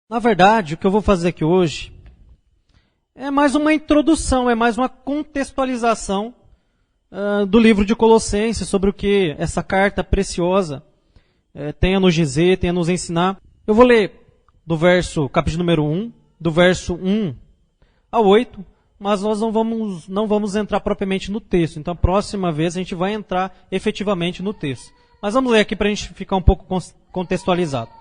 Na verdade, o que eu vou fazer aqui hoje é mais uma introdução, é mais uma contextualização do livro de Colossenses, sobre o que essa carta preciosa tem a nos dizer, tem a nos ensinar. Eu vou ler do capítulo número 1, do verso 1 a 8, mas nós não vamos entrar propriamente no texto. Então, a próxima vez a gente vai entrar efetivamente no texto. Mas vamos ler aqui para a gente ficar um pouco contextualizado.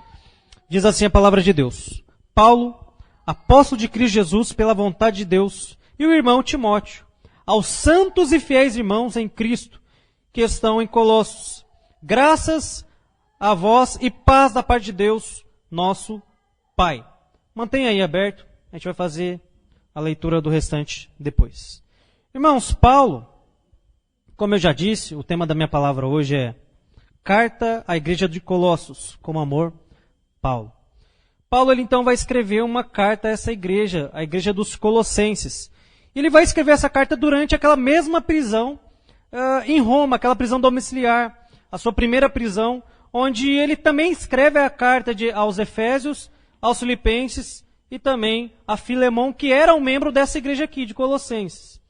Diz assim a palavra de Deus: Paulo, apóstolo de Cristo Jesus pela vontade de Deus, e o irmão Timóteo, aos santos e fiéis irmãos em Cristo, que estão em Colossos, graças a vós e paz da parte de Deus, nosso Pai. Mantenha aí aberto, a gente vai fazer a leitura do restante depois. Irmãos, Paulo, como eu já disse, o tema da minha palavra hoje é Carta à Igreja de Colossos, com amor, Paulo. Paulo, ele então vai escrever uma carta a essa igreja, a igreja dos Colossenses. Ele vai escrever essa carta durante aquela mesma prisão em Roma, aquela prisão domiciliar, a sua primeira prisão, onde ele também escreve a carta aos Efésios, aos Filipenses e também a Filemão, que era um membro dessa igreja aqui, de Colossenses.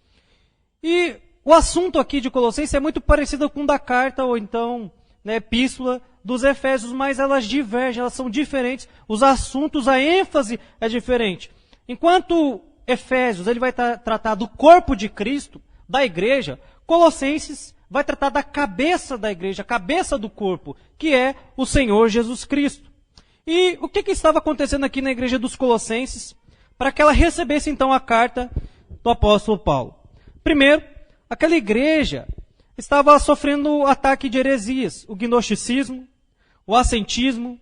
E o assunto aqui de Colossenses é muito parecido com o da carta, ou então, epístola dos Efésios, mas elas divergem, elas são diferentes, os assuntos, a ênfase é diferente. Enquanto Efésios ele vai tratar do corpo de Cristo, da igreja, Colossenses vai tratar da cabeça da igreja, a cabeça do corpo, que é o Senhor Jesus Cristo. E o que estava acontecendo aqui na igreja dos Colossenses para que ela recebesse então a carta do apóstolo Paulo? Primeiro, aquela igreja estava sofrendo ataque de heresias, o gnosticismo, o ascentismo,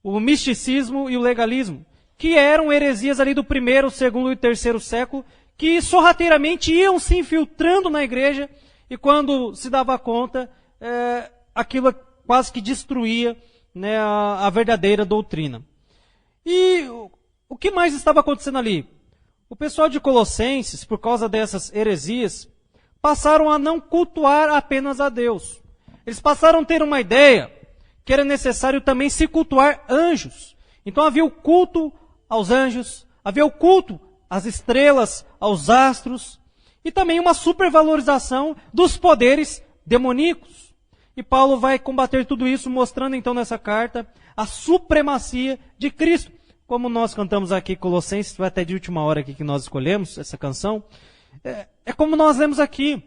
o misticismo e o legalismo, que eram heresias ali do primeiro, segundo e terceiro século, que sorrateiramente iam se infiltrando na igreja e quando se dava conta, aquilo quase que destruía a verdadeira doutrina. E o que mais estava acontecendo ali? O pessoal de Colossenses, por causa dessas heresias, passaram a não cultuar apenas a Deus. Eles passaram a ter uma ideia que era necessário também se cultuar anjos. Então havia o culto aos anjos, havia o culto às estrelas, aos astros, e também uma supervalorização dos poderes demoníacos. E Paulo vai combater tudo isso, mostrando então nessa carta a supremacia de Cristo. Como nós cantamos aqui Colossenses, foi até de última hora aqui que nós escolhemos essa canção, é como nós lemos aqui.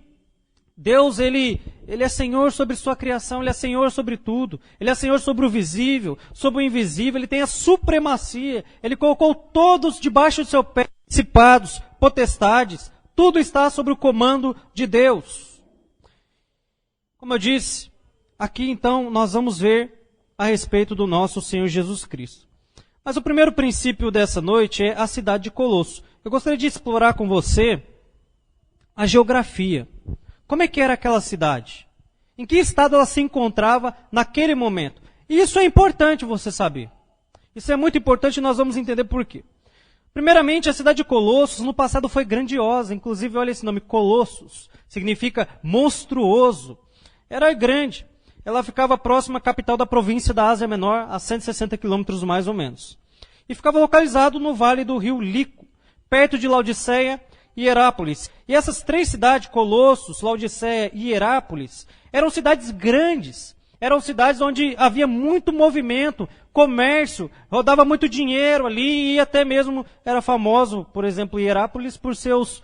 Deus, ele é Senhor sobre sua criação, Ele é Senhor sobre tudo. Ele é Senhor sobre o visível, sobre o invisível, Ele tem a supremacia. Ele colocou todos debaixo do seu pé, principados, potestades. Tudo está sob o comando de Deus. Como eu disse, aqui então nós vamos ver a respeito do nosso Senhor Jesus Cristo. Mas o primeiro princípio dessa noite é a cidade de Colosso. Eu gostaria de explorar com você a geografia. Como é que era aquela cidade? Em que estado ela se encontrava naquele momento? E isso é importante você saber. Isso é muito importante e nós vamos entender por quê. Primeiramente, a cidade de Colossos no passado foi grandiosa. Inclusive, olha esse nome, Colossos. Significa monstruoso. Era grande. Ela ficava próxima à capital da província da Ásia Menor, a 160 quilômetros mais ou menos. E ficava localizado no vale do rio Lico, perto de Laodiceia e Hierápolis. E essas três cidades, Colossos, Laodiceia e Hierápolis, eram cidades grandes. Eram cidades onde havia muito movimento, comércio, rodava muito dinheiro ali e até mesmo era famoso, por exemplo, Hierápolis, por seus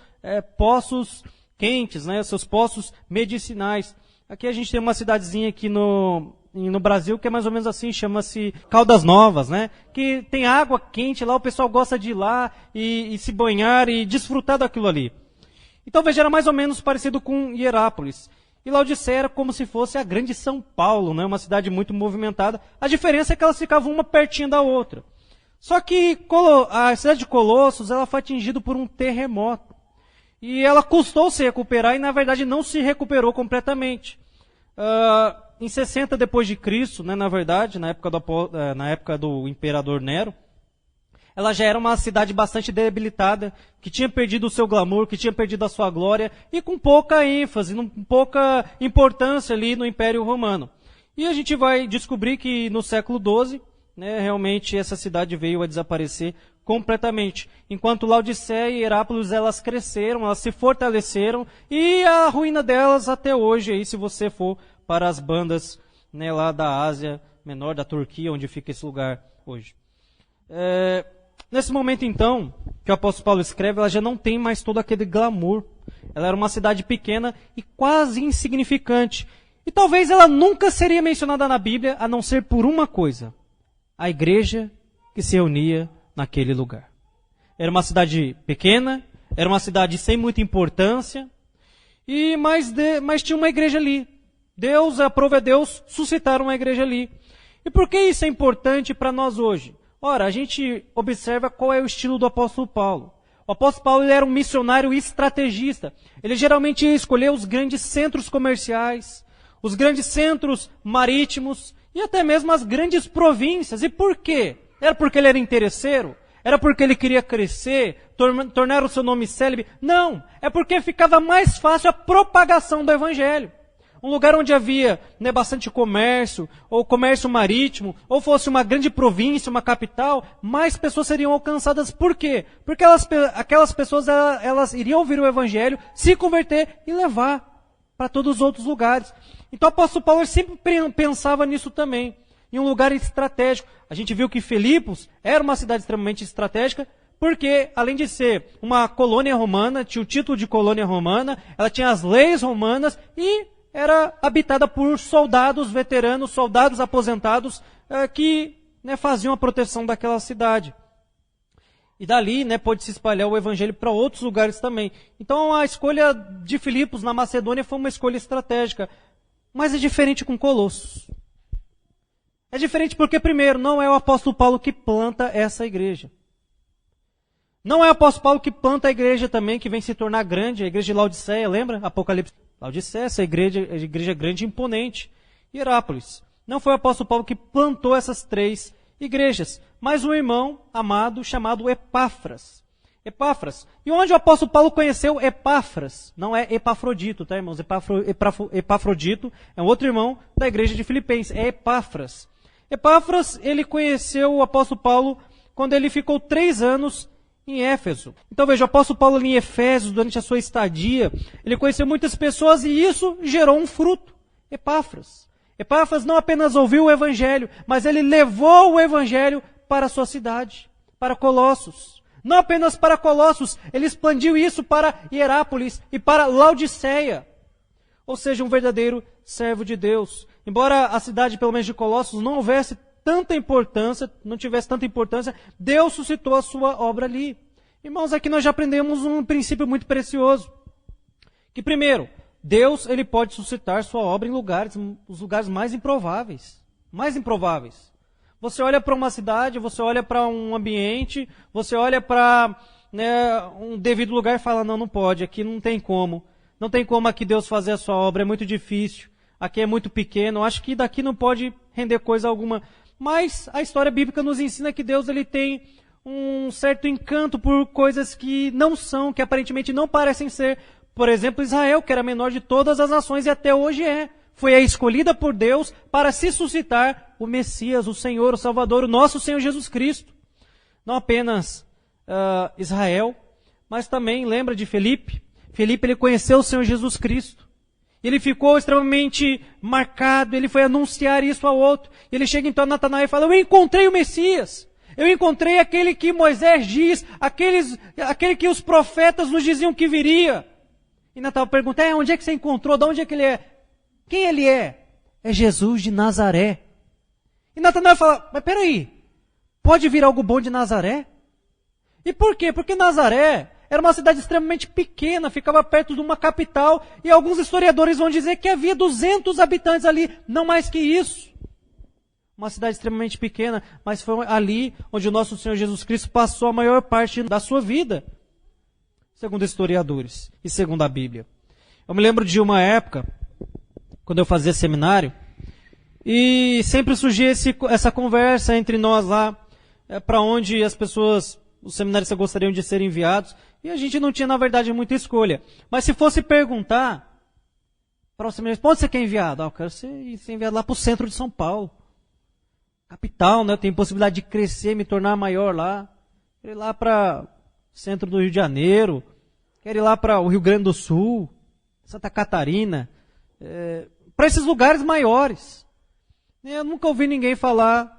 poços quentes, seus poços medicinais. Aqui a gente tem uma cidadezinha aqui no Brasil que é mais ou menos assim, chama-se Caldas Novas, que tem água quente lá, o pessoal gosta de ir lá e se banhar e desfrutar daquilo ali. Então veja, era mais ou menos parecido com Hierápolis. E Laodiceia era como se fosse a grande São Paulo, uma cidade muito movimentada. A diferença é que elas ficavam uma pertinho da outra. Só que a cidade de Colossos ela foi atingida por um terremoto. E ela custou se recuperar e, na verdade, não se recuperou completamente. Em 60 depois de Cristo, na verdade, na época do imperador Nero, ela já era uma cidade bastante debilitada, que tinha perdido o seu glamour, que tinha perdido a sua glória, e com pouca ênfase, com pouca importância ali no Império Romano. E a gente vai descobrir que no século XII, né, realmente essa cidade veio a desaparecer completamente. Enquanto Laodiceia e Herápolis, elas cresceram, elas se fortaleceram, e a ruína delas até hoje, aí, se você for para as bandas, né, lá da Ásia Menor, da Turquia, onde fica esse lugar hoje. Nesse momento, então, que o apóstolo Paulo escreve, ela já não tem mais todo aquele glamour. Ela era uma cidade pequena e quase insignificante. E talvez ela nunca seria mencionada na Bíblia, a não ser por uma coisa: a igreja que se reunia naquele lugar. Era uma cidade pequena, era uma cidade sem muita importância, mas tinha uma igreja ali. Deus, aprove a Deus suscitar uma igreja ali. E por que isso é importante para nós hoje? Ora, a gente observa qual é o estilo do apóstolo Paulo. O apóstolo Paulo, ele era um missionário estrategista. Ele geralmente ia escolher os grandes centros comerciais, os grandes centros marítimos e até mesmo as grandes províncias. E por quê? Era porque ele era interesseiro? Era porque ele queria crescer, tornar o seu nome célebre? Não, é porque ficava mais fácil a propagação do evangelho. Um lugar onde havia, né, bastante comércio, ou comércio marítimo, ou fosse uma grande província, uma capital, mais pessoas seriam alcançadas. Por quê? Porque aquelas pessoas elas iriam ouvir o evangelho, se converter e levar para todos os outros lugares. Então o apóstolo Paulo sempre pensava nisso também, em um lugar estratégico. A gente viu que Filipos era uma cidade extremamente estratégica, porque, além de ser uma colônia romana, tinha o título de colônia romana, ela tinha as leis romanas e era habitada por soldados veteranos, soldados aposentados, que, né, faziam a proteção daquela cidade. E dali, né, pôde se espalhar o evangelho para outros lugares também. Então a escolha de Filipos na Macedônia foi uma escolha estratégica. Mas é diferente com Colossos. É diferente porque, primeiro, não é o apóstolo Paulo que planta essa igreja. Não é o apóstolo Paulo que planta a igreja também, que vem se tornar grande, a igreja de Laodiceia, lembra? Apocalipse. Laodiceia, essa igreja grande e imponente. E Herápolis. Não foi o apóstolo Paulo que plantou essas três igrejas, mas um irmão amado chamado Epáfras. Epáfras. E onde o apóstolo Paulo conheceu Epáfras? Não é Epafrodito, tá, irmãos? Epafrodito é um outro irmão da igreja de Filipenses. É Epáfras. Epáfras, ele conheceu o apóstolo Paulo quando ele ficou 3 anos em Éfeso. Então veja, o apóstolo Paulo ali em Efésios, durante a sua estadia, ele conheceu muitas pessoas e isso gerou um fruto. Epáfras. Epáfras não apenas ouviu o evangelho, mas ele levou o evangelho para a sua cidade, para Colossos. Não apenas para Colossos, ele expandiu isso para Hierápolis e para Laodiceia. Ou seja, um verdadeiro servo de Deus. Embora a cidade, pelo menos de Colossos, não tivesse tanta importância, Deus suscitou a sua obra ali. Irmãos, aqui nós já aprendemos um princípio muito precioso. Que primeiro, Deus, ele pode suscitar sua obra em os lugares mais improváveis. Mais improváveis. Você olha para uma cidade, você olha para um ambiente, você olha para, né, um devido lugar e fala, não pode, aqui não tem como. Não tem como aqui Deus fazer a sua obra, é muito difícil. Aqui é muito pequeno, acho que daqui não pode render coisa alguma. Mas a história bíblica nos ensina que Deus, ele tem um certo encanto por coisas que não são, que aparentemente não parecem ser. Por exemplo, Israel, que era a menor de todas as nações e até hoje é. Foi a escolhida por Deus para se suscitar o Messias, o Senhor, o Salvador, o nosso Senhor Jesus Cristo. Não apenas Israel, mas também lembra de Felipe. Felipe, ele conheceu o Senhor Jesus Cristo. Ele ficou extremamente marcado, ele foi anunciar isso ao outro. Ele chega então a Natanael e fala, eu encontrei o Messias. Eu encontrei aquele que Moisés diz, aquele que os profetas nos diziam que viria. E Natanael pergunta, onde é que você encontrou? De onde é que ele é? Quem ele é? É Jesus de Nazaré. E Natanael fala, mas peraí, pode vir algo bom de Nazaré? E por quê? Porque Nazaré era uma cidade extremamente pequena, ficava perto de uma capital, e alguns historiadores vão dizer que havia 200 habitantes ali, não mais que isso. Uma cidade extremamente pequena, mas foi ali onde o nosso Senhor Jesus Cristo passou a maior parte da sua vida, segundo historiadores e segundo a Bíblia. Eu me lembro de uma época, quando eu fazia seminário, e sempre surgia essa conversa entre nós lá, para onde as pessoas, os seminaristas gostariam de ser enviados, e a gente não tinha, na verdade, muita escolha. Mas se fosse perguntar para o seminarista, onde você quer enviado? Eu quero ser enviado lá para o centro de São Paulo. capital, né? Eu tenho possibilidade de crescer, me tornar maior lá. Quero ir lá para o centro do Rio de Janeiro. Quero ir lá para o Rio Grande do Sul, Santa Catarina. Para esses lugares maiores. Eu nunca ouvi ninguém falar.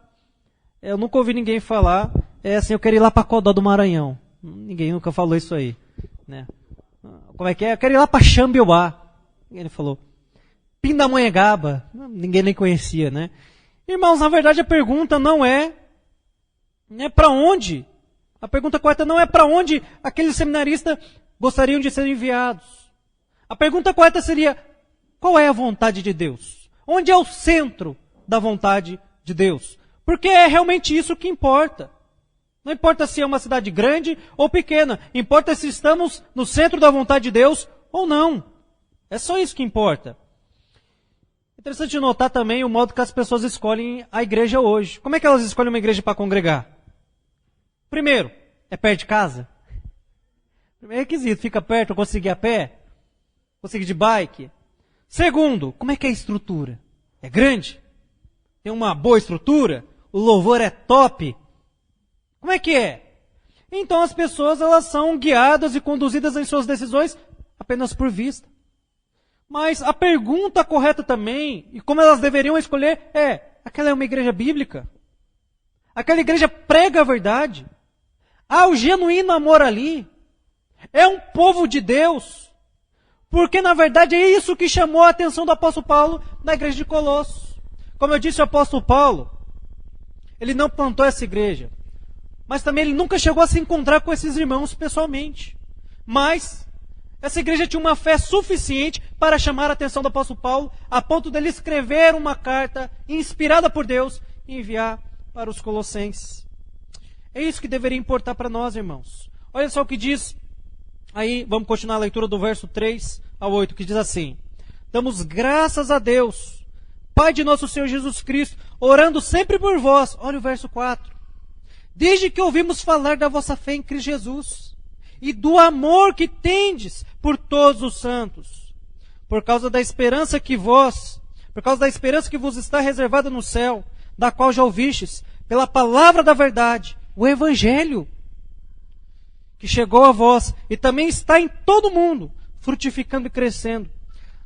Assim, eu quero ir lá para Codó do Maranhão. Ninguém nunca falou isso aí, né? Como é que é? Eu quero ir lá para Xambioá. Ninguém falou. Pindamonhangaba. Ninguém nem conhecia, né? Irmãos, na verdade a pergunta não é para onde. A pergunta correta não é para onde aqueles seminaristas gostariam de ser enviados. A pergunta correta seria: qual é a vontade de Deus? Onde é o centro da vontade de Deus? Porque é realmente isso que importa. Não importa se é uma cidade grande ou pequena. Importa se estamos no centro da vontade de Deus ou não. É só isso que importa. Interessante notar também o modo que as pessoas escolhem a igreja hoje. Como é que elas escolhem uma igreja para congregar? Primeiro, é perto de casa? Primeiro requisito, fica perto, eu consigo ir a pé? Consigo ir de bike? Segundo, como é que é a estrutura? É grande? Tem uma boa estrutura? O louvor é top? Como é que é? Então as pessoas elas são guiadas e conduzidas em suas decisões apenas por vista. Mas a pergunta correta também, e como elas deveriam escolher, aquela é uma igreja bíblica? Aquela igreja prega a verdade? Há o genuíno amor ali? É um povo de Deus? Porque na verdade é isso que chamou a atenção do apóstolo Paulo na igreja de Colossos. Como eu disse, o apóstolo Paulo, ele não plantou essa igreja. Mas também ele nunca chegou a se encontrar com esses irmãos pessoalmente. Mas essa igreja tinha uma fé suficiente para chamar a atenção do apóstolo Paulo, a ponto dele escrever uma carta inspirada por Deus e enviar para os colossenses. É isso que deveria importar para nós, irmãos. Olha só o que diz, aí vamos continuar a leitura do verso 3 ao 8, que diz assim: damos graças a Deus, Pai de nosso Senhor Jesus Cristo, orando sempre por vós. Olha o verso 4. Desde que ouvimos falar da vossa fé em Cristo Jesus e do amor que tendes por todos os santos, por causa da esperança que vos está reservada no céu, da qual já ouvistes, pela palavra da verdade, o Evangelho, que chegou a vós e também está em todo o mundo, frutificando e crescendo.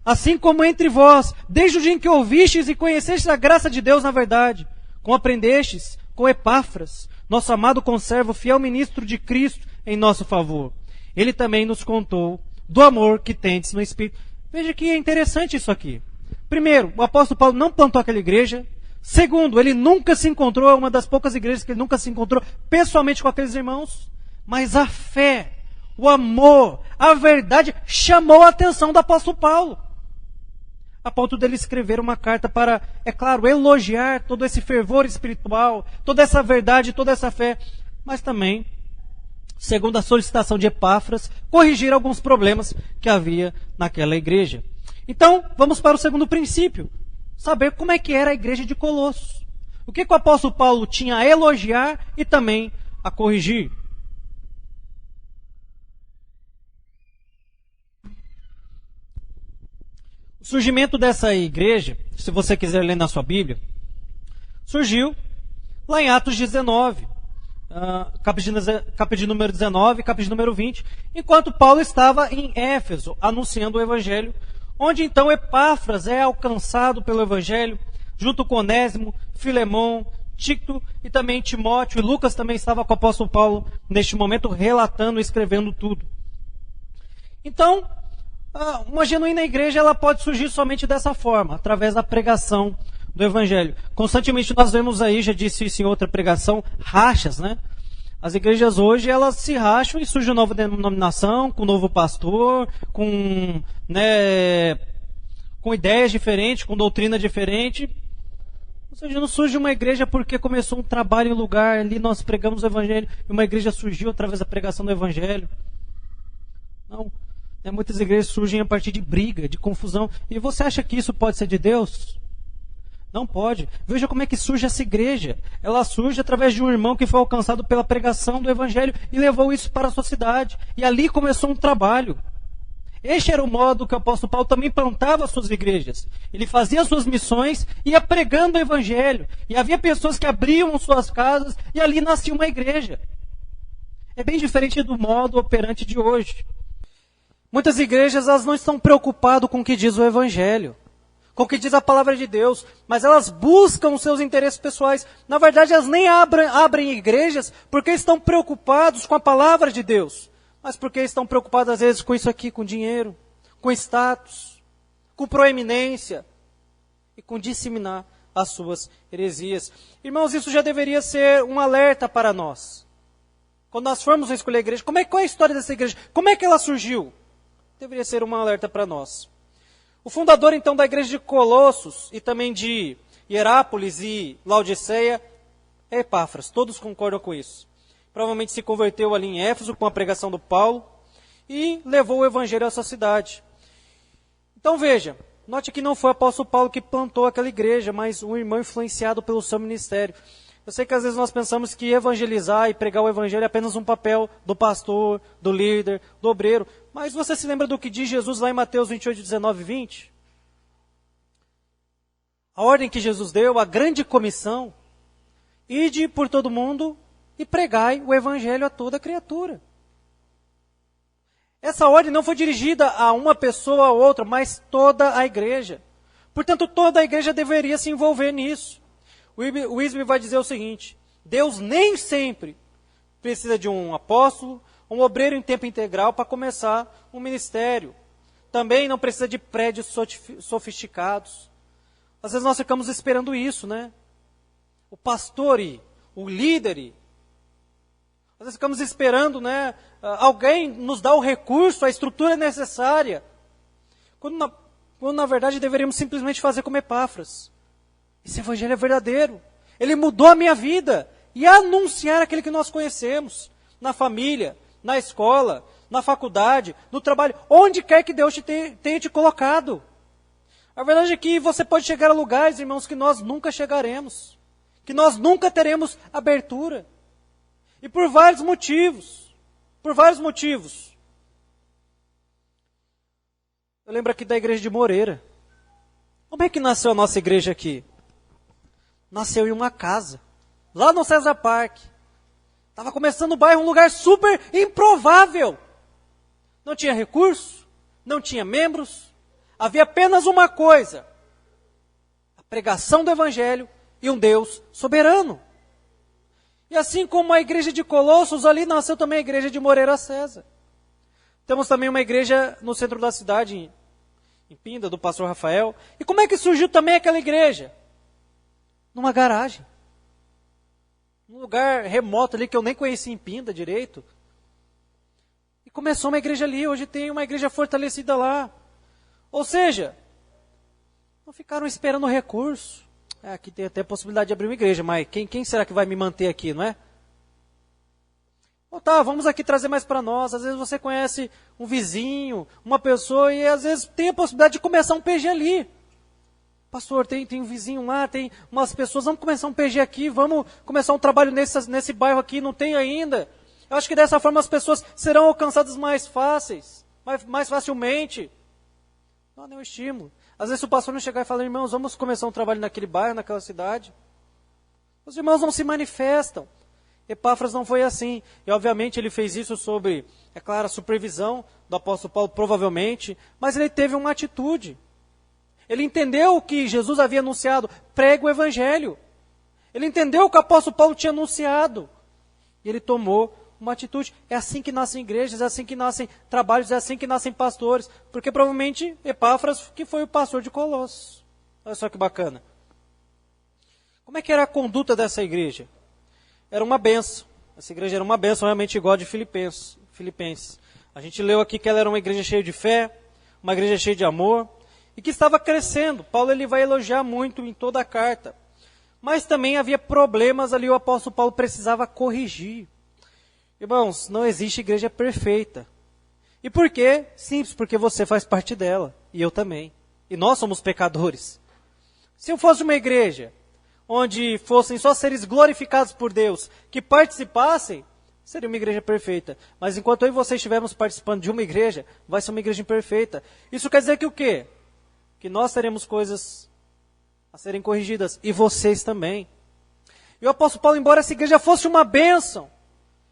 Assim como entre vós, desde o dia em que ouvistes e conhecestes a graça de Deus na verdade, como aprendestes com Epáfras, nosso amado conservo, fiel ministro de Cristo em nosso favor. Ele também nos contou do amor que tendes no Espírito. Veja que é interessante isso aqui. Primeiro, o apóstolo Paulo não plantou aquela igreja. Segundo, ele nunca se encontrou, é uma das poucas igrejas que ele nunca se encontrou pessoalmente com aqueles irmãos. Mas a fé, o amor, a verdade chamou a atenção do apóstolo Paulo. A ponto dele escrever uma carta para, é claro, elogiar todo esse fervor espiritual, toda essa verdade, toda essa fé, mas também, segundo a solicitação de Epáfras, corrigir alguns problemas que havia naquela igreja. Então, vamos para o segundo princípio, saber como é que era a igreja de Colossos. O que o apóstolo Paulo tinha a elogiar e também a corrigir. O surgimento dessa igreja, se você quiser ler na sua Bíblia, surgiu lá em Atos 19, capítulo número 19, capítulo número 20, enquanto Paulo estava em Éfeso, anunciando o Evangelho, onde então Epáfras é alcançado pelo Evangelho, junto com Onésimo, Filemão, Tito e também Timóteo, e Lucas também estava com o apóstolo Paulo neste momento, relatando e escrevendo tudo. Então, uma genuína igreja ela pode surgir somente dessa forma, através da pregação do Evangelho. Constantemente nós vemos aí, já disse isso em outra pregação, rachas, né? As igrejas hoje, elas se racham e surge uma nova denominação, com um novo pastor, com ideias diferentes, com doutrina diferente. Ou seja, não surge uma igreja porque começou um trabalho em lugar, ali nós pregamos o Evangelho, e uma igreja surgiu através da pregação do Evangelho. Não. Muitas igrejas surgem a partir de briga, de confusão. E você acha que isso pode ser de Deus? Não pode. Veja como é que surge essa igreja. Ela surge através de um irmão que foi alcançado pela pregação do Evangelho e levou isso para a sua cidade. E ali começou um trabalho. Este era o modo que o apóstolo Paulo também plantava as suas igrejas. Ele fazia as suas missões, ia pregando o evangelho. E havia pessoas que abriam suas casas e ali nascia uma igreja. É bem diferente do modo operante de hoje. Muitas igrejas elas não estão preocupadas com o que diz o evangelho, com o que diz a palavra de Deus, mas elas buscam os seus interesses pessoais. Na verdade, elas nem abrem igrejas porque estão preocupados com a palavra de Deus, mas porque estão preocupados às vezes com isso aqui, com dinheiro, com status, com proeminência e com disseminar as suas heresias. Irmãos, isso já deveria ser um alerta para nós. Quando nós formos escolher a igreja, qual é a história dessa igreja? Como é que ela surgiu? Deveria ser um alerta para nós. O fundador, então, da igreja de Colossos e também de Hierápolis e Laodiceia é Epáfras. Todos concordam com isso. Provavelmente se converteu ali em Éfeso com a pregação do Paulo e levou o evangelho a essa cidade. Então veja, note que não foi o apóstolo Paulo que plantou aquela igreja, mas um irmão influenciado pelo seu ministério. Eu sei que às vezes nós pensamos que evangelizar e pregar o evangelho é apenas um papel do pastor, do líder, do obreiro. Mas você se lembra do que diz Jesus lá em Mateus 28, 19 e 20? A ordem que Jesus deu, a grande comissão, ide por todo mundo e pregai o evangelho a toda criatura. Essa ordem não foi dirigida a uma pessoa ou outra, mas toda a igreja. Portanto, toda a igreja deveria se envolver nisso. O Wisby vai dizer o seguinte: Deus nem sempre precisa de um apóstolo, um obreiro em tempo integral para começar um ministério. Também não precisa de prédios sofisticados. Às vezes nós ficamos esperando isso, né? O pastor, o líder. Às vezes ficamos esperando, né? Alguém nos dá o recurso, a estrutura necessária. Quando na verdade deveríamos simplesmente fazer como Epáfras. Esse evangelho é verdadeiro. Ele mudou a minha vida. E anunciar aquele que nós conhecemos. Na família, na escola, na faculdade, no trabalho. Onde quer que Deus tenha te colocado. A verdade é que você pode chegar a lugares, irmãos, que nós nunca chegaremos. Que nós nunca teremos abertura. E por vários motivos. Por vários motivos. Eu lembro aqui da igreja de Moreira. Como é que nasceu a nossa igreja aqui? Nasceu em uma casa, lá no César Park. Estava começando o bairro, um lugar super improvável. Não tinha recurso, não tinha membros. Havia apenas uma coisa: a pregação do evangelho e um Deus soberano. E assim como a igreja de Colossos, ali nasceu também a igreja de Moreira César. Temos também uma igreja no centro da cidade, em Pinda, do pastor Rafael. E como é que surgiu também aquela igreja? Numa garagem. Num lugar remoto ali que eu nem conhecia em Pinda direito. E começou uma igreja ali, hoje tem uma igreja fortalecida lá. Ou seja, não ficaram esperando recurso. Aqui tem até a possibilidade de abrir uma igreja, mas quem será que vai me manter aqui, não é? Tá, vamos aqui trazer mais para nós. Às vezes você conhece um vizinho, uma pessoa, e às vezes tem a possibilidade de começar um PG ali. Pastor, tem um vizinho lá, tem umas pessoas, vamos começar um PG aqui, vamos começar um trabalho nesse bairro aqui, não tem ainda. Eu acho que dessa forma as pessoas serão alcançadas mais fáceis, mais facilmente. Não há nenhum estímulo. Às vezes o pastor não chegar e falar: irmãos, vamos começar um trabalho naquele bairro, naquela cidade. Os irmãos não se manifestam. Epáfras não foi assim. E obviamente ele fez isso sob, é claro, a supervisão do apóstolo Paulo, provavelmente, mas ele teve uma atitude. Ele entendeu o que Jesus havia anunciado: prega o evangelho. Ele entendeu o que o apóstolo Paulo tinha anunciado. E ele tomou uma atitude. É assim que nascem igrejas, é assim que nascem trabalhos, é assim que nascem pastores. Porque provavelmente Epáfras que foi o pastor de Colossos. Olha só que bacana. Como é que era a conduta dessa igreja? Era uma benção. Essa igreja era uma benção realmente igual a de Filipenses. A gente leu aqui que ela era uma igreja cheia de fé, uma igreja cheia de amor, e que estava crescendo. Paulo ele vai elogiar muito em toda a carta. Mas também havia problemas ali, o apóstolo Paulo precisava corrigir. Irmãos, não existe igreja perfeita. E por quê? Simples, porque você faz parte dela, e eu também. E nós somos pecadores. Se eu fosse uma igreja onde fossem só seres glorificados por Deus, que participassem, seria uma igreja perfeita. Mas enquanto eu e você estivermos participando de uma igreja, vai ser uma igreja imperfeita. Isso quer dizer que o quê? Que nós teremos coisas a serem corrigidas, e vocês também. E o apóstolo Paulo, embora essa igreja fosse uma bênção,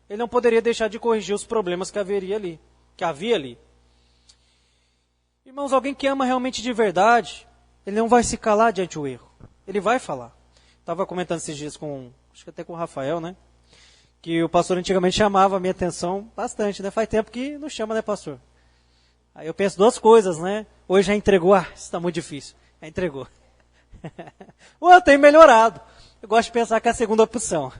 ele não poderia deixar de corrigir os problemas que havia ali. Irmãos, alguém que ama realmente de verdade, ele não vai se calar diante do erro. Ele vai falar. Estava comentando esses dias acho que até com o Rafael, né? Que o pastor antigamente chamava a minha atenção bastante, né? Faz tempo que não chama, né, pastor? Aí eu penso duas coisas, né? Hoje já entregou, isso está muito difícil. Já entregou. Eu tenho melhorado. Eu gosto de pensar que é a segunda opção.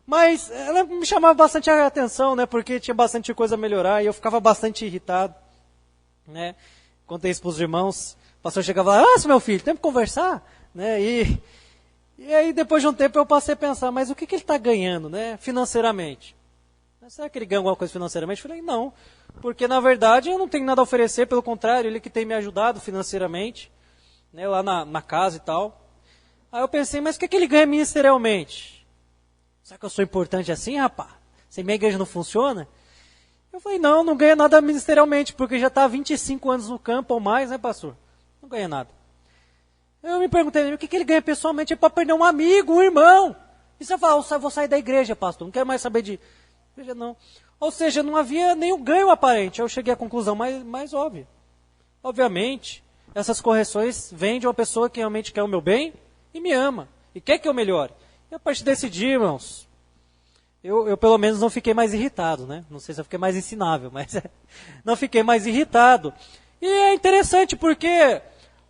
Mas ela me chamava bastante a atenção, né? Porque tinha bastante coisa a melhorar e eu ficava bastante irritado, né? Contei isso para os irmãos. O pastor chegava lá, meu filho, tem que conversar, né? E aí depois de um tempo eu passei a pensar, mas o que ele está ganhando, né? Financeiramente? Será que ele ganha alguma coisa financeiramente? Eu falei, não. Porque na verdade eu não tenho nada a oferecer, pelo contrário, ele que tem me ajudado financeiramente, né? Lá na casa e tal. Aí eu pensei, mas o que ele ganha ministerialmente? Será que eu sou importante assim, rapaz? Se minha igreja não funciona? Eu falei, não ganha nada ministerialmente, porque já está há 25 anos no campo ou mais, né, pastor? Não ganha nada. Eu me perguntei, o que ele ganha pessoalmente? É para perder um amigo, um irmão. E você fala, eu vou sair da igreja, pastor, não quero mais saber de igreja, não. Ou seja, não havia nenhum ganho aparente. Eu cheguei à conclusão mais óbvia. Obviamente, essas correções vêm de uma pessoa que realmente quer o meu bem e me ama. E quer que eu melhore. E a partir desse dia, irmãos, eu pelo menos não fiquei mais irritado, né? Não sei se eu fiquei mais ensinável, mas não fiquei mais irritado. E é interessante porque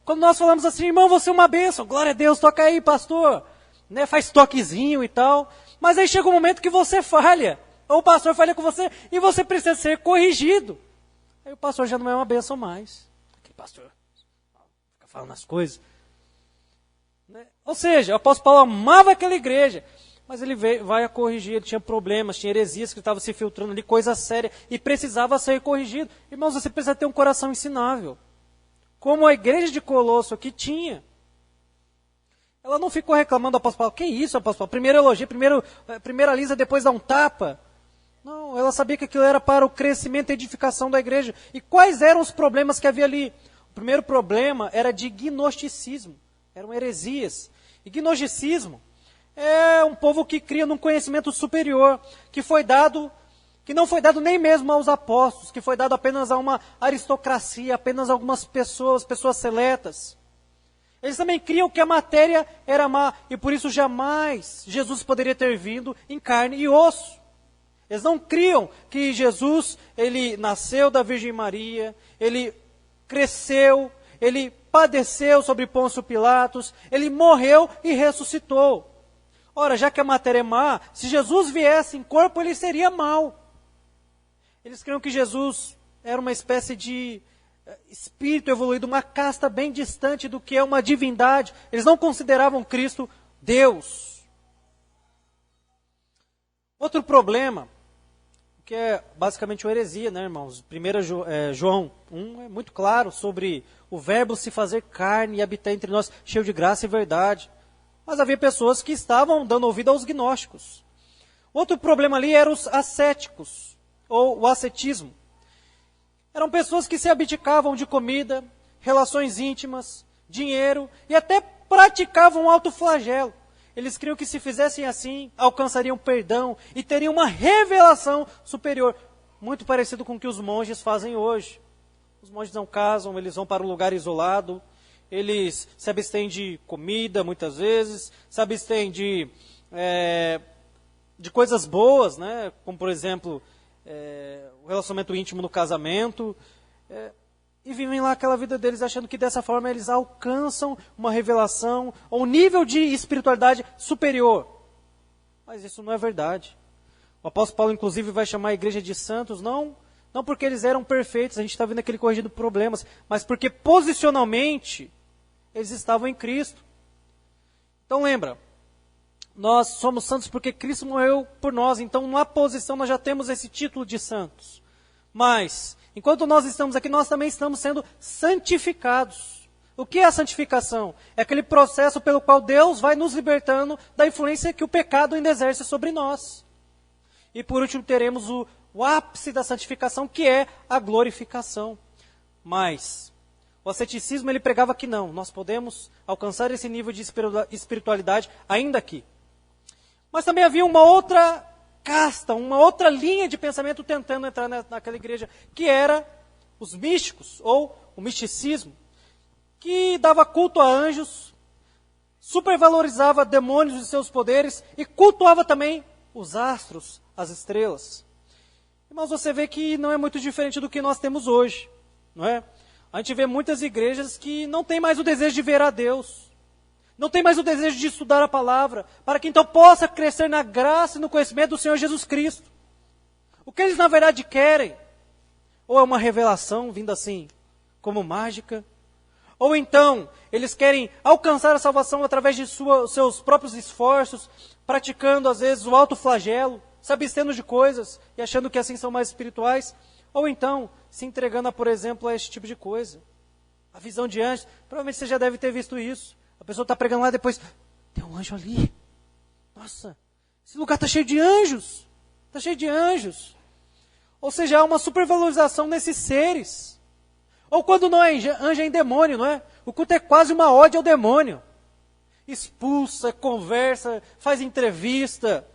quando nós falamos assim, irmão, você é uma bênção, glória a Deus, toca aí, pastor, né? Faz toquezinho e tal. Mas aí chega um momento que você falha, ou o pastor falha com você e você precisa ser corrigido. Aí o pastor já não é uma bênção mais. Aquele pastor fica falando as coisas. Né? Ou seja, o apóstolo Paulo amava aquela igreja, mas ele vai a corrigir, ele tinha problemas, tinha heresias que estavam se filtrando ali, coisa séria, e precisava ser corrigido. Irmãos, você precisa ter um coração ensinável. Como a igreja de Colosso aqui tinha. Ela não ficou reclamando do apóstolo Paulo. Que isso, apóstolo Paulo? Primeiro elogia, primeiro alisa, depois dá um tapa. Não, ela sabia que aquilo era para o crescimento e edificação da igreja. E quais eram os problemas que havia ali? O primeiro problema era de gnosticismo. Eram heresias. E gnosticismo é um povo que cria num conhecimento superior, que não foi dado nem mesmo aos apóstolos, que foi dado apenas a uma aristocracia, apenas a algumas pessoas seletas. Eles também criam que a matéria era má, e por isso jamais Jesus poderia ter vindo em carne e osso. Eles não criam que Jesus, ele nasceu da Virgem Maria, ele cresceu, ele padeceu sobre Pôncio Pilatos, ele morreu e ressuscitou. Ora, já que a matéria é má, se Jesus viesse em corpo, ele seria mau. Eles criam que Jesus era uma espécie de espírito evoluído, uma casta bem distante do que é uma divindade. Eles não consideravam Cristo Deus. Outro problema, que é basicamente uma heresia, né, irmãos? 1 João 1 é muito claro sobre o verbo se fazer carne e habitar entre nós, cheio de graça e verdade. Mas havia pessoas que estavam dando ouvido aos gnósticos. Outro problema ali eram os ascéticos, ou o ascetismo. Eram pessoas que se abdicavam de comida, relações íntimas, dinheiro e até praticavam autoflagelo. Eles criam que se fizessem assim, alcançariam perdão e teriam uma revelação superior, muito parecido com o que os monges fazem hoje. Os monges não casam, eles vão para um lugar isolado, eles se abstêm de comida muitas vezes, se abstêm de coisas boas, né? Como por exemplo, o relacionamento íntimo no casamento, e vivem lá aquela vida deles achando que dessa forma eles alcançam uma revelação ou um nível de espiritualidade superior. Mas isso não é verdade. O apóstolo Paulo inclusive vai chamar a igreja de santos, não porque eles eram perfeitos, a gente está vendo aquele corrigindo problemas, mas porque posicionalmente eles estavam em Cristo. Então lembra, nós somos santos porque Cristo morreu por nós, então na posição nós já temos esse título de santos. Mas, enquanto nós estamos aqui, nós também estamos sendo santificados. O que é a santificação? É aquele processo pelo qual Deus vai nos libertando da influência que o pecado ainda exerce sobre nós. E por último teremos o ápice da santificação, que é a glorificação. Mas o asceticismo ele pregava que não, nós podemos alcançar esse nível de espiritualidade ainda aqui. Mas também havia uma outra casta, uma outra linha de pensamento tentando entrar naquela igreja, que era os místicos, ou o misticismo, que dava culto a anjos, supervalorizava demônios e seus poderes e cultuava também os astros, as estrelas. Mas você vê que não é muito diferente do que nós temos hoje, não é? A gente vê muitas igrejas que não têm mais o desejo de ver a Deus, não tem mais o desejo de estudar a palavra, para que então possa crescer na graça e no conhecimento do Senhor Jesus Cristo. O que eles na verdade querem, ou é uma revelação vinda assim, como mágica, ou então eles querem alcançar a salvação através de seus próprios esforços, praticando às vezes o autoflagelo, se abstendo de coisas e achando que assim são mais espirituais, ou então se entregando, por exemplo, a esse tipo de coisa. A visão de anjos, provavelmente você já deve ter visto isso. A pessoa está pregando lá e depois, tem um anjo ali. Nossa, esse lugar está cheio de anjos. Está cheio de anjos. Ou seja, há uma supervalorização nesses seres. Ou quando não é anjo, é em demônio, não é? O culto é quase uma ode ao demônio. Expulsa, conversa, faz entrevista,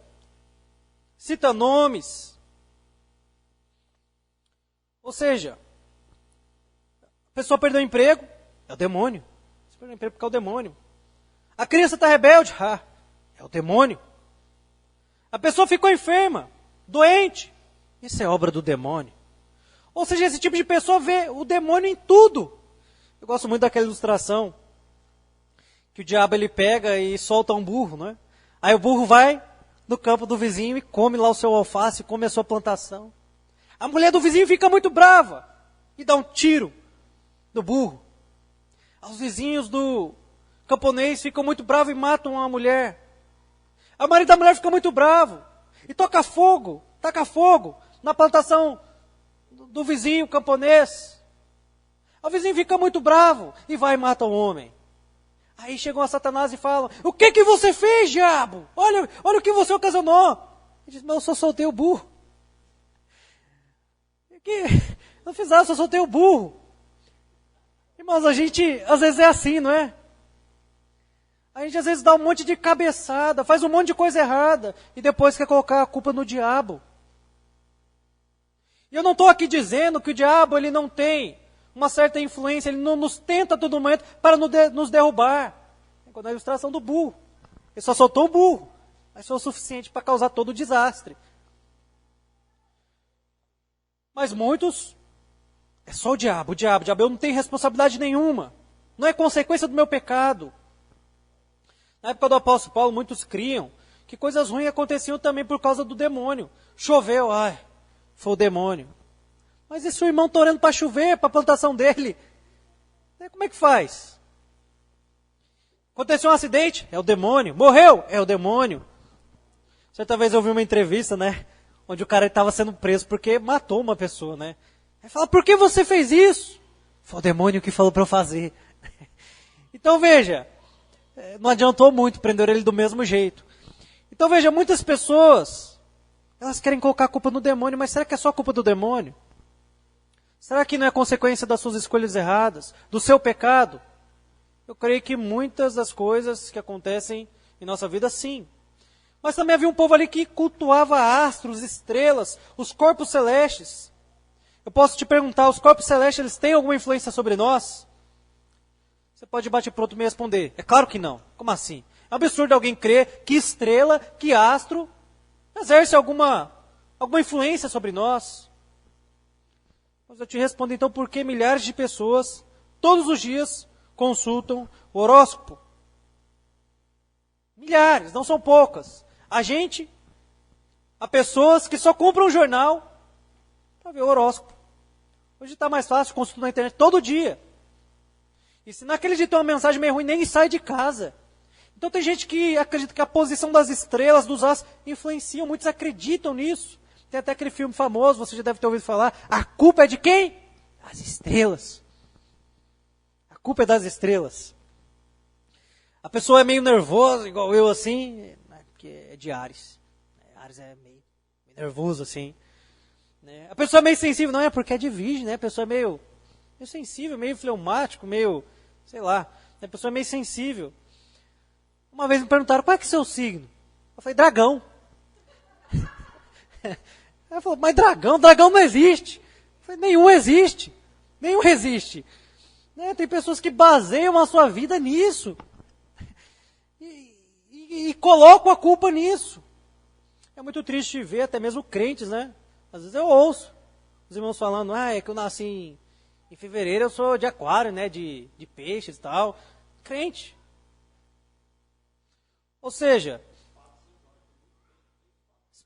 cita nomes. Ou seja, a pessoa perdeu o emprego, é o demônio. Você perdeu o emprego porque é o demônio. A criança está rebelde, é o demônio. A pessoa ficou enferma, doente, isso é obra do demônio. Ou seja, esse tipo de pessoa vê o demônio em tudo. Eu gosto muito daquela ilustração que o diabo ele pega e solta um burro, não é? Aí o burro vai no campo do vizinho e come lá o seu alface, come a sua plantação. A mulher do vizinho fica muito brava e dá um tiro no burro. Os vizinhos do camponês ficam muito bravos e matam a mulher. A marido da mulher fica muito bravo e taca fogo na plantação do vizinho camponês. O vizinho fica muito bravo e vai e mata o homem. Aí chegam a Satanás e falam, o que você fez, diabo? Olha o que você ocasionou. Ele diz, mas eu só soltei o burro. Não fiz nada, só soltei o burro. Irmãos, a gente às vezes é assim, não é? A gente às vezes dá um monte de cabeçada, faz um monte de coisa errada e depois quer colocar a culpa no diabo. E eu não estou aqui dizendo que o diabo ele não tem uma certa influência, ele não nos tenta a todo momento para nos derrubar. Quando a ilustração do burro. Ele só soltou o burro, mas foi o suficiente para causar todo o desastre. Mas muitos, é só o diabo, eu não tenho responsabilidade nenhuma. Não é consequência do meu pecado. Na época do apóstolo Paulo, muitos criam que coisas ruins aconteciam também por causa do demônio. Choveu, foi o demônio. Mas esse seu irmão está orando para chover, para a plantação dele. Como é que faz? Aconteceu um acidente, é o demônio. Morreu, é o demônio. Certa vez eu vi uma entrevista, né? Onde o cara estava sendo preso porque matou uma pessoa, né? Ele fala, por que você fez isso? Foi o demônio que falou para eu fazer. Então veja, não adiantou muito prender ele do mesmo jeito. Então veja, muitas pessoas, elas querem colocar a culpa no demônio, mas será que é só culpa do demônio? Será que não é consequência das suas escolhas erradas, do seu pecado? Eu creio que muitas das coisas que acontecem em nossa vida, sim. Mas também havia um povo ali que cultuava astros, estrelas, os corpos celestes. Eu posso te perguntar, os corpos celestes, eles têm alguma influência sobre nós? Você pode bater pronto e me responder. É claro que não. Como assim? É um absurdo alguém crer que estrela, que astro, exerce alguma influência sobre nós. Mas eu te respondo então por que milhares de pessoas, todos os dias, consultam o horóscopo. Milhares, não são poucas. Há pessoas que só compram um jornal para ver o horóscopo. Hoje está mais fácil, consultar na internet todo dia. E se naquele dia tem uma mensagem meio ruim, nem sai de casa. Então tem gente que acredita que a posição das estrelas, dos astros, influenciam. Muitos acreditam nisso. Tem até aquele filme famoso, você já deve ter ouvido falar. A culpa é de quem? As estrelas. A culpa é das estrelas. A pessoa é meio nervosa, igual eu assim, porque é de Áries. Áries é meio nervoso assim. Né? A pessoa é meio sensível, não é porque é de virgem, né? A pessoa é meio sensível, meio fleumático, meio, sei lá. A pessoa é meio sensível. Uma vez me perguntaram, qual é que é o seu signo? Eu falei, dragão. Ela falou, mas dragão não existe. Eu falei, nenhum existe. Nenhum existe. Né? Tem pessoas que baseiam a sua vida nisso. E colocam a culpa nisso. É muito triste ver até mesmo crentes, né? Às vezes eu ouço os irmãos falando, é que eu nasci em fevereiro, eu sou de aquário, né? De peixes e tal. Crente. Ou seja,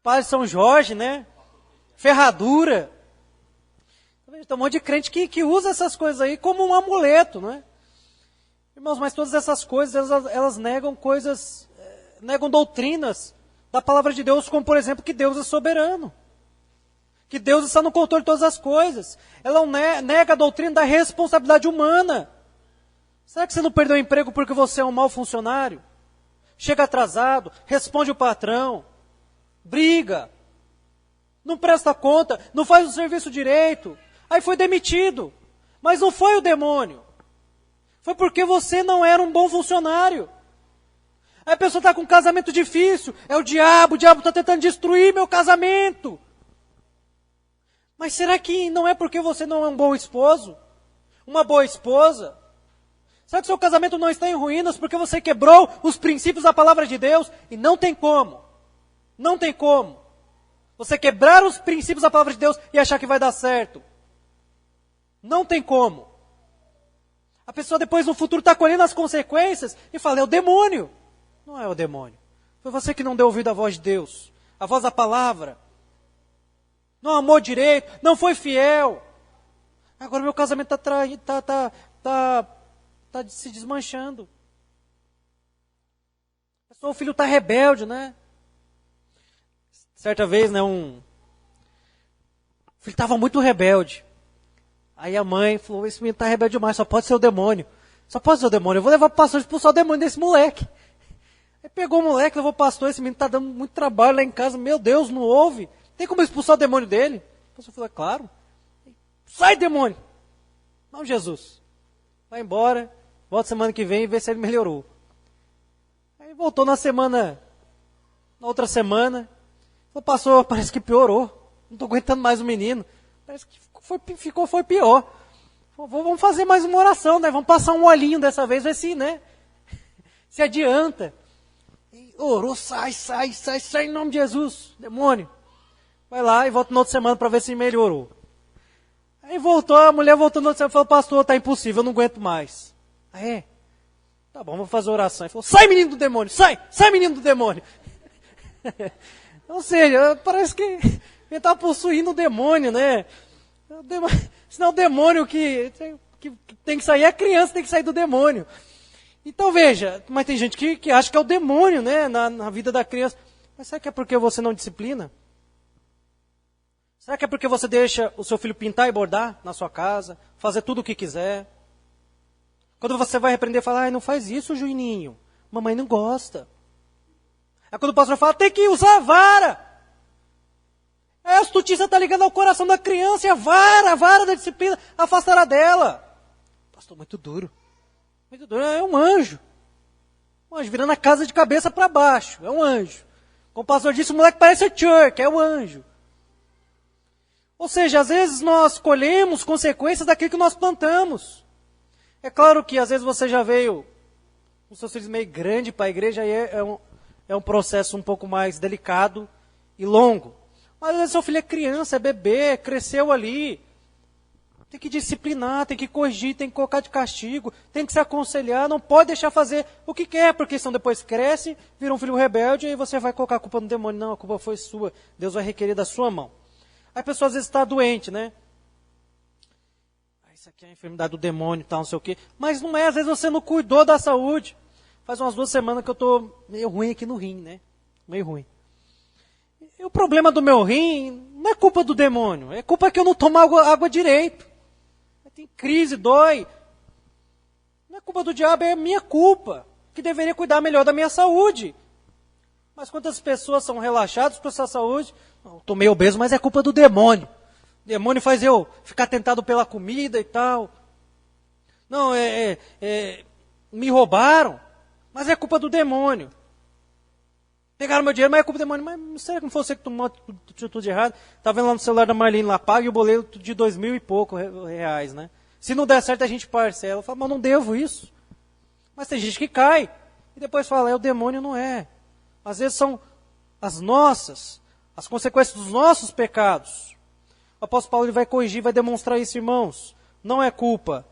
Padre São Jorge, né? Ferradura. Tem um monte de crente que usa essas coisas aí como um amuleto, né? Irmãos, mas todas essas coisas, elas negam coisas, negam doutrinas da palavra de Deus, como por exemplo, que Deus é soberano. Que Deus está no controle de todas as coisas. Ela nega a doutrina da responsabilidade humana. Será que você não perdeu o emprego porque você é um mau funcionário? Chega atrasado, responde o patrão, briga, não presta conta, não faz o serviço direito, aí foi demitido. Mas não foi o demônio. Foi porque você não era um bom funcionário. Aí a pessoa está com um casamento difícil, é o diabo está tentando destruir meu casamento. Mas será que não é porque você não é um bom esposo? Uma boa esposa? Será que seu casamento não está em ruínas porque você quebrou os princípios da palavra de Deus? E não tem como. Não tem como. Você quebrar os princípios da palavra de Deus e achar que vai dar certo. Não tem como. A pessoa depois no futuro está colhendo as consequências e fala, é o demônio. Não é o demônio. Foi você que não deu ouvido à voz de Deus. A voz da palavra. Não amou direito, não foi fiel. Agora meu casamento está se desmanchando. O filho está rebelde, né? Certa vez, né, o filho estava muito rebelde. Aí a mãe falou, esse menino está rebelde demais, só pode ser o demônio. Só pode ser o demônio, eu vou levar para o pastor e expulsar o demônio desse moleque. Aí pegou o moleque, levou o pastor, esse menino está dando muito trabalho lá em casa, meu Deus, não ouve. Tem como expulsar o demônio dele? O pastor falou, é claro. Sai, demônio! Não, Jesus. Vai embora, volta semana que vem e vê se ele melhorou. Aí voltou na outra semana, falou, pastor, parece que piorou. Não estou aguentando mais o menino. Parece que foi pior. Vamos fazer mais uma oração, né? Vamos passar um olhinho dessa vez, ver se, né? Se adianta. E orou, sai em nome de Jesus, demônio. Vai lá e volta na outra semana para ver se melhorou. Aí voltou, a mulher voltou na outra semana e falou, pastor, tá impossível, eu não aguento mais. Ah, é? Tá bom, vamos fazer oração. Ele falou, sai menino do demônio, sai menino do demônio. Ou seja, parece que ele está possuindo o demônio, né? Senão o demônio que tem que sair, a criança tem que sair do demônio. Então veja, mas tem gente que acha que é o demônio, né, na vida da criança. Mas será que é porque você não disciplina? Será que é porque você deixa o seu filho pintar e bordar na sua casa, fazer tudo o que quiser? Quando você vai repreender, fala, não faz isso, Juninho. Mamãe não gosta. Aí quando o pastor fala, tem que usar a vara. A astutícia está ligando ao coração da criança e a vara da disciplina afastará dela. Pastor, muito duro. Muito duro, é um anjo. Um anjo virando a casa de cabeça para baixo, é um anjo. Como o pastor disse, o moleque parece o Chuck, é um anjo. Ou seja, às vezes nós colhemos consequências daquilo que nós plantamos. É claro que às vezes você já veio com seus filhos meio grande para a igreja, aí é um processo um pouco mais delicado e longo. Mas às vezes seu filho é criança, é bebê, cresceu ali. Tem que disciplinar, tem que corrigir, tem que colocar de castigo, tem que se aconselhar, não pode deixar fazer o que quer, porque senão depois cresce, vira um filho rebelde e você vai colocar a culpa no demônio. Não, a culpa foi sua, Deus vai requerer da sua mão. Aí a pessoa às vezes está doente, né? Isso aqui é a enfermidade do demônio e tal, não sei o quê. Mas não é, às vezes você não cuidou da saúde. Faz umas 2 semanas que eu estou meio ruim aqui no rim, né? Meio ruim. E o problema do meu rim não é culpa do demônio, é culpa que eu não tomo água direito. Tem crise, dói. Não é culpa do diabo, é minha culpa, que deveria cuidar melhor da minha saúde. Mas quantas pessoas são relaxadas por sua saúde? Não, estou meio obeso, mas é culpa do demônio. O demônio faz eu ficar tentado pela comida e tal. Não, me roubaram, mas é culpa do demônio. Pegaram meu dinheiro, mas é culpa do demônio. Mas será que não foi você que tomou tudo de errado? Tá vendo lá no celular da Marlene lá, paga o boleto de 2.000 e pouco reais, né? Se não der certo, a gente parcela. Eu falo, mas não devo isso. Mas tem gente que cai. E depois fala, o demônio não é. Às vezes são as consequências dos nossos pecados. O apóstolo Paulo ele vai corrigir, vai demonstrar isso, irmãos. Não é culpa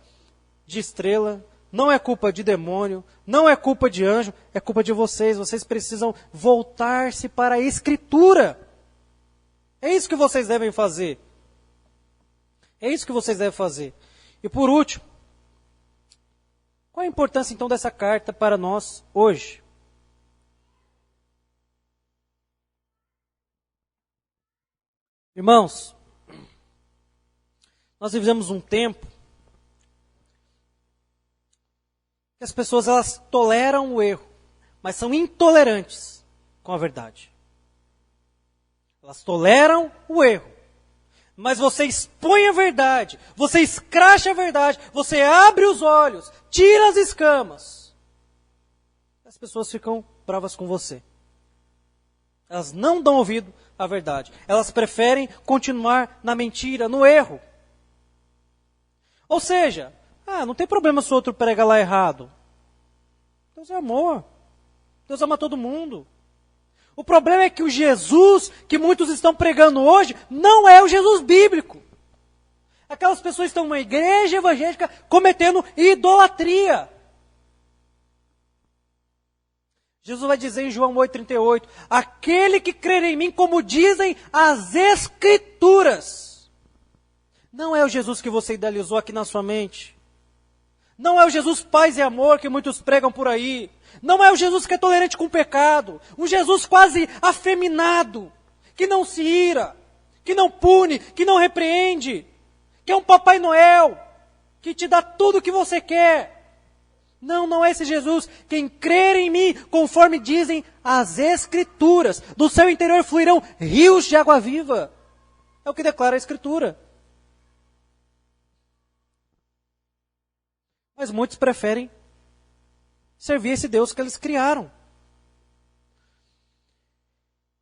de estrela, não é culpa de demônio, não é culpa de anjo, é culpa de vocês. Vocês precisam voltar-se para a Escritura. É isso que vocês devem fazer. É isso que vocês devem fazer. E por último, qual a importância então dessa carta para nós hoje? Irmãos, nós vivemos um tempo que as pessoas elas toleram o erro, mas são intolerantes com a verdade. Elas toleram o erro, mas você expõe a verdade, você escracha a verdade, você abre os olhos, tira as escamas. As pessoas ficam bravas com você. Elas não dão ouvido à verdade. Elas preferem continuar na mentira, no erro. Ou seja, não tem problema se o outro prega lá errado. Deus é amor. Deus ama todo mundo. O problema é que o Jesus que muitos estão pregando hoje não é o Jesus bíblico. Aquelas pessoas estão numa igreja evangélica cometendo idolatria. Jesus vai dizer em João 8,38, aquele que crer em mim, como dizem as Escrituras. Não é o Jesus que você idealizou aqui na sua mente. Não é o Jesus paz e amor que muitos pregam por aí. Não é o Jesus que é tolerante com o pecado. Um Jesus quase afeminado, que não se ira, que não pune, que não repreende, que é um Papai Noel, que te dá tudo o que você quer. Não é esse Jesus. Quem crer em mim, conforme dizem as Escrituras, do seu interior fluirão rios de água viva. É o que declara a Escritura. Mas muitos preferem servir esse Deus que eles criaram.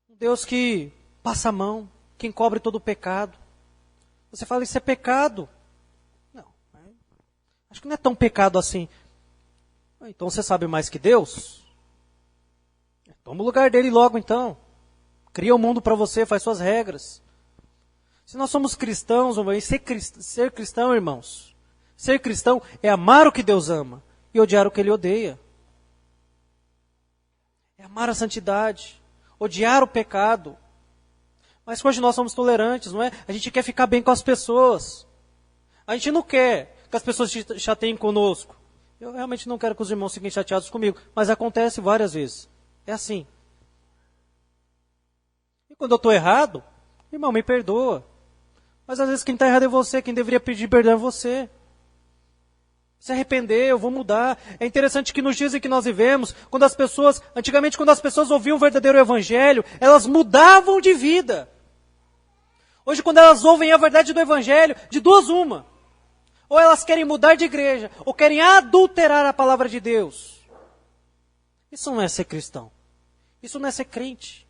Um Deus que passa a mão, que encobre todo o pecado. Você fala, isso é pecado? Não, acho que não é tão pecado assim. Então você sabe mais que Deus? Toma o lugar dele logo então. Cria o mundo para você, faz suas regras. Se nós somos cristãos, ser cristão, irmãos, ser cristão é amar o que Deus ama e odiar o que Ele odeia. É amar a santidade, odiar o pecado. Mas hoje nós somos tolerantes, não é? A gente quer ficar bem com as pessoas. A gente não quer que as pessoas chateiem conosco. Eu realmente não quero que os irmãos fiquem chateados comigo, mas acontece várias vezes. É assim. E quando eu estou errado, irmão, me perdoa. Mas às vezes quem está errado é você, quem deveria pedir perdão é você. Se arrepender, eu vou mudar. É interessante que nos dias em que nós vivemos, antigamente quando as pessoas ouviam o verdadeiro evangelho, elas mudavam de vida. Hoje quando elas ouvem a verdade do evangelho, de duas uma. Ou elas querem mudar de igreja, ou querem adulterar a palavra de Deus. Isso não é ser cristão. Isso não é ser crente.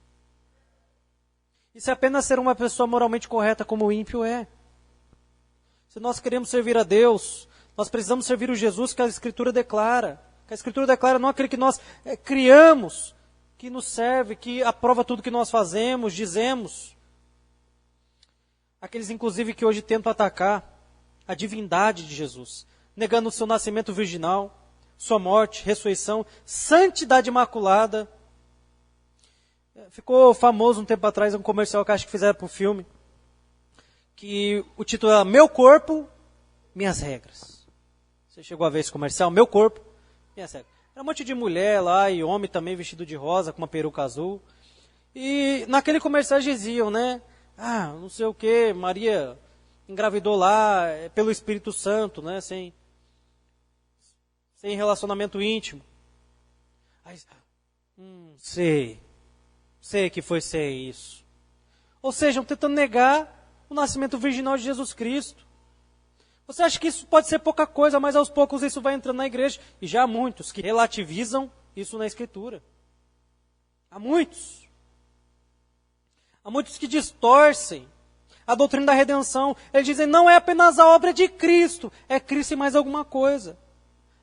Isso é apenas ser uma pessoa moralmente correta como o ímpio é. Se nós queremos servir a Deus, nós precisamos servir o Jesus que a Escritura declara. Que a Escritura declara não aquele que nós criamos, que nos serve, que aprova tudo que nós fazemos, dizemos. Aqueles inclusive que hoje tentam atacar a divindade de Jesus, negando o seu nascimento virginal, sua morte, ressurreição, santidade imaculada. Ficou famoso um tempo atrás um comercial que acho que fizeram para o filme, que o título era Meu Corpo, Minhas Regras. Você chegou a ver esse comercial? Meu Corpo, Minhas Regras. Era um monte de mulher lá e homem também vestido de rosa, com uma peruca azul. E naquele comercial diziam, né? Não sei o que, Maria engravidou lá pelo Espírito Santo, né? Sem relacionamento íntimo. Aí, sei. sei que foi ser isso. Ou seja, tentando negar o nascimento virginal de Jesus Cristo. Você acha que isso pode ser pouca coisa, mas aos poucos isso vai entrando na igreja. E já há muitos que relativizam isso na Escritura. Há muitos. Há muitos que distorcem a doutrina da redenção. Eles dizem, não é apenas a obra de Cristo, é Cristo e mais alguma coisa.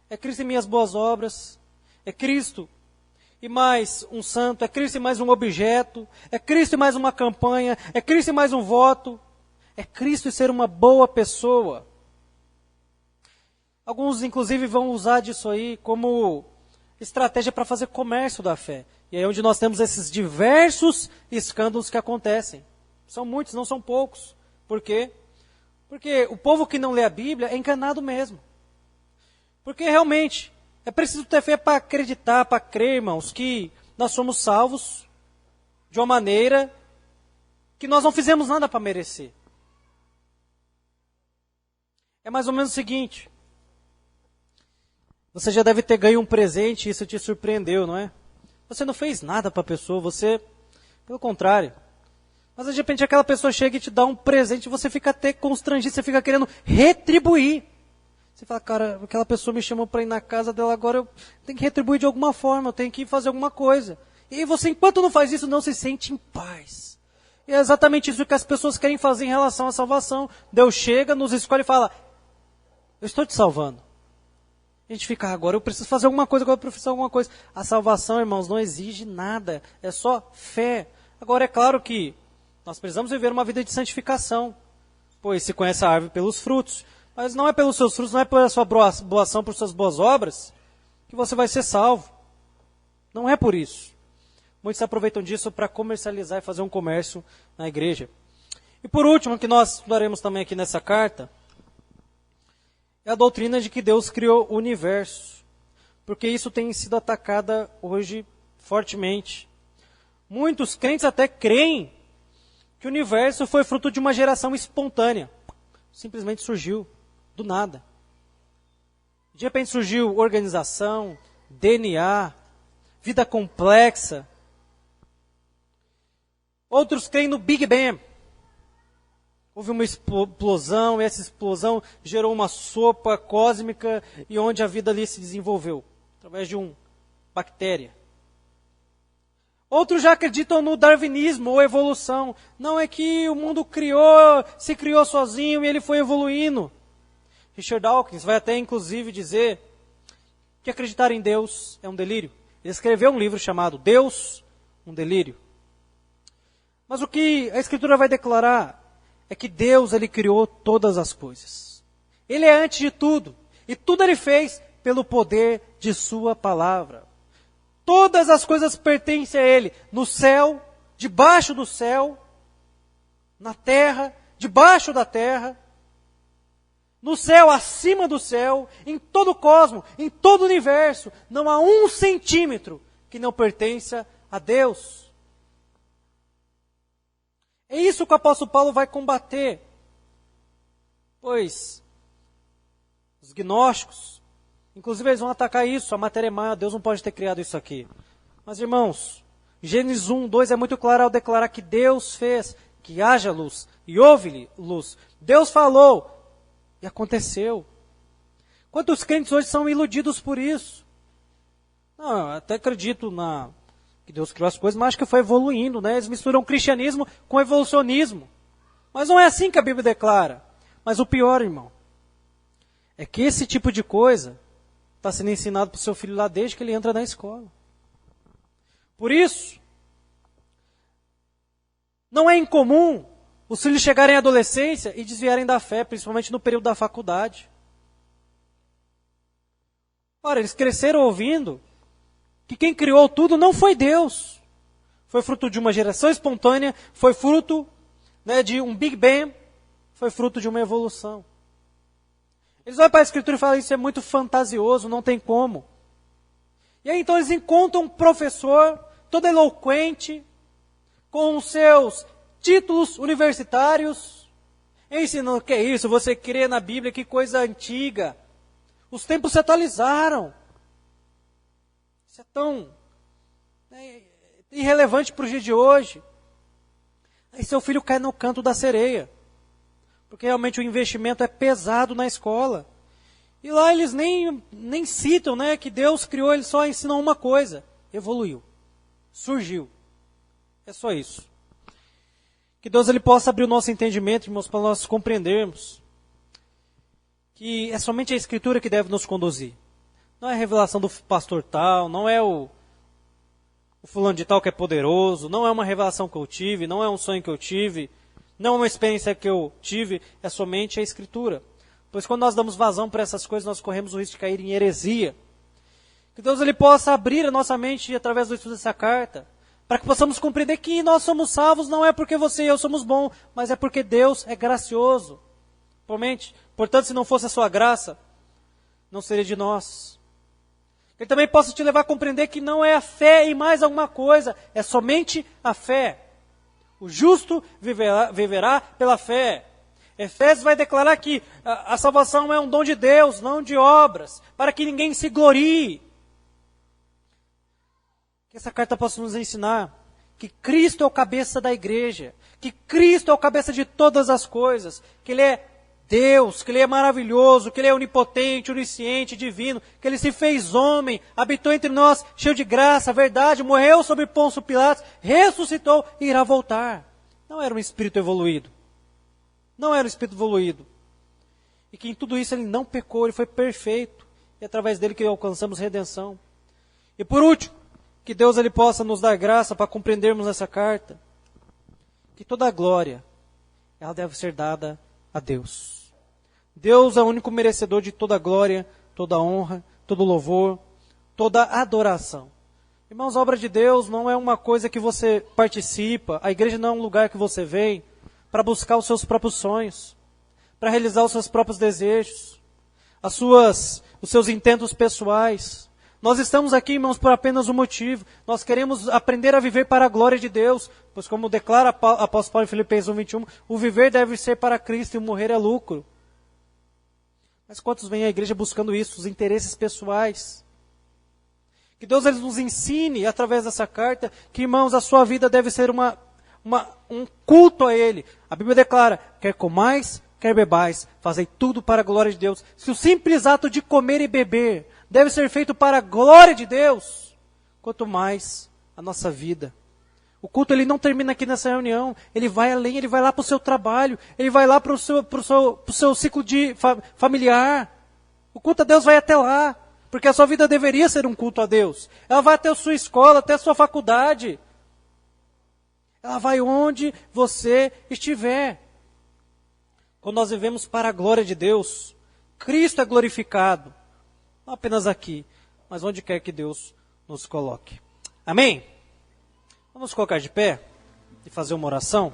É Cristo e minhas boas obras. É Cristo e mais um santo. É Cristo e mais um objeto. É Cristo e mais uma campanha. É Cristo e mais um voto. É Cristo e ser uma boa pessoa. Alguns, inclusive, vão usar disso aí como estratégia para fazer comércio da fé. E aí é onde nós temos esses diversos escândalos que acontecem. São muitos, não são poucos. Por quê? Porque o povo que não lê a Bíblia é enganado mesmo. Porque realmente é preciso ter fé para acreditar, para crer, irmãos, que nós somos salvos de uma maneira que nós não fizemos nada para merecer. É mais ou menos o seguinte. Você já deve ter ganho um presente e isso te surpreendeu, não é? Você não fez nada para a pessoa, você, pelo contrário. Mas de repente aquela pessoa chega e te dá um presente e você fica até constrangido, você fica querendo retribuir. Você fala, cara, aquela pessoa me chamou para ir na casa dela, agora eu tenho que retribuir de alguma forma, eu tenho que fazer alguma coisa. E você, enquanto não faz isso, não se sente em paz. E é exatamente isso que as pessoas querem fazer em relação à salvação. Deus chega, nos escolhe e fala, eu estou te salvando. A gente fica, agora eu preciso fazer alguma coisa, agora eu preciso fazer alguma coisa. A salvação, irmãos, não exige nada, é só fé. Agora é claro que nós precisamos viver uma vida de santificação, pois se conhece a árvore pelos frutos. Mas não é pelos seus frutos, não é pela sua boa ação, por suas boas obras, que você vai ser salvo. Não é por isso. Muitos se aproveitam disso para comercializar e fazer um comércio na igreja. E por último, que nós estudaremos também aqui nessa carta, é a doutrina de que Deus criou o universo. Porque isso tem sido atacada hoje fortemente. Muitos crentes até creem que o universo foi fruto de uma geração espontânea. Simplesmente surgiu, do nada. De repente surgiu organização, DNA, vida complexa. Outros creem no Big Bang. Houve uma explosão, e essa explosão gerou uma sopa cósmica e onde a vida ali se desenvolveu, através de uma bactéria. Outros já acreditam no darwinismo ou evolução. Não é que o mundo se criou sozinho e ele foi evoluindo. Richard Dawkins vai até inclusive dizer que acreditar em Deus é um delírio. Ele escreveu um livro chamado Deus, um delírio. Mas o que a Escritura vai declarar é que Deus, Ele criou todas as coisas. Ele é antes de tudo. E tudo Ele fez pelo poder de Sua palavra. Todas as coisas pertencem a Ele. No céu, debaixo do céu, na terra, debaixo da terra, no céu, acima do céu, em todo o cosmos, em todo o universo. Não há 1 centímetro que não pertença a Deus. É isso que o apóstolo Paulo vai combater. Pois os gnósticos, inclusive eles vão atacar isso, a matéria é má, Deus não pode ter criado isso aqui. Mas irmãos, Gênesis 1, 2 é muito claro ao declarar que Deus fez que haja luz e houve luz. Deus falou e aconteceu. Quantos crentes hoje são iludidos por isso? Não, eu até acredito que Deus criou as coisas, mas acho que foi evoluindo, né? Eles misturam cristianismo com evolucionismo. Mas não é assim que a Bíblia declara. Mas o pior, irmão, é que esse tipo de coisa está sendo ensinado para o seu filho lá desde que ele entra na escola. Por isso, não é incomum os filhos chegarem à adolescência e desviarem da fé, principalmente no período da faculdade. Ora, eles cresceram ouvindo que quem criou tudo não foi Deus. Foi fruto de uma geração espontânea, foi fruto, né, de um Big Bang, foi fruto de uma evolução. Eles olham para a Escritura e falam, isso é muito fantasioso, não tem como. E aí então eles encontram um professor, todo eloquente, com os seus títulos universitários, ensinando, que é isso, você crê na Bíblia, que coisa antiga. Os tempos se atualizaram. Isso é tão... irrelevante para o dia de hoje. Aí seu filho cai no canto da sereia, porque realmente o investimento é pesado na escola. E lá eles nem citam, né, que Deus criou, eles só ensinam uma coisa: evoluiu, surgiu. É só isso. Que Deus ele possa abrir o nosso entendimento, irmãos, para nós compreendermos que é somente a Escritura que deve nos conduzir. Não é a revelação do pastor tal, não é o fulano de tal que é poderoso, não é uma revelação que eu tive, não é um sonho que eu tive, não é uma experiência que eu tive, é somente a Escritura. Pois quando nós damos vazão para essas coisas, nós corremos o risco de cair em heresia. Que Deus ele possa abrir a nossa mente através do estudo dessa carta, para que possamos compreender que nós somos salvos não é porque você e eu somos bons, mas é porque Deus é gracioso. Portanto, se não fosse a sua graça, não seria de nós. Ele também possa te levar a compreender que não é a fé em mais alguma coisa, é somente a fé. O justo viverá pela fé. Efésios vai declarar que a salvação é um dom de Deus, não de obras, para que ninguém se glorie. Que essa carta possa nos ensinar que Cristo é o cabeça da igreja, que Cristo é o cabeça de todas as coisas, que Ele é Deus, que Ele é maravilhoso, que Ele é onipotente, onisciente, divino, que Ele se fez homem, habitou entre nós, cheio de graça, verdade, morreu sobre Pôncio Pilatos, ressuscitou e irá voltar. Não era um espírito evoluído. Não era um espírito evoluído. E que em tudo isso Ele não pecou, Ele foi perfeito. E é através dele que alcançamos redenção. E por último, que Deus ele possa nos dar graça para compreendermos essa carta. Que toda a glória, ela deve ser dada a Deus. Deus é o único merecedor de toda a glória, toda a honra, todo louvor, toda a adoração. Irmãos, a obra de Deus não é uma coisa que você participa. A igreja não é um lugar que você vem para buscar os seus próprios sonhos, para realizar os seus próprios desejos, os seus intentos pessoais. Nós estamos aqui, irmãos, por apenas um motivo. Nós queremos aprender a viver para a glória de Deus. Pois como declara o apóstolo Paulo em Filipenses 1:21, o viver deve ser para Cristo e o morrer é lucro. Mas quantos vêm à igreja buscando isso, os interesses pessoais? Que Deus ele nos ensine, através dessa carta, que, irmãos, a sua vida deve ser um culto a Ele. A Bíblia declara, quer comais, quer bebais, fazei tudo para a glória de Deus. Se o simples ato de comer e beber deve ser feito para a glória de Deus, quanto mais a nossa vida. O culto ele não termina aqui nessa reunião, ele vai além, ele vai lá para o seu trabalho, ele vai lá para o seu ciclo familiar. O culto a Deus vai até lá, porque a sua vida deveria ser um culto a Deus. Ela vai até a sua escola, até a sua faculdade. Ela vai onde você estiver. Quando nós vivemos para a glória de Deus, Cristo é glorificado. Não apenas aqui, mas onde quer que Deus nos coloque. Amém? Vamos colocar de pé e fazer uma oração?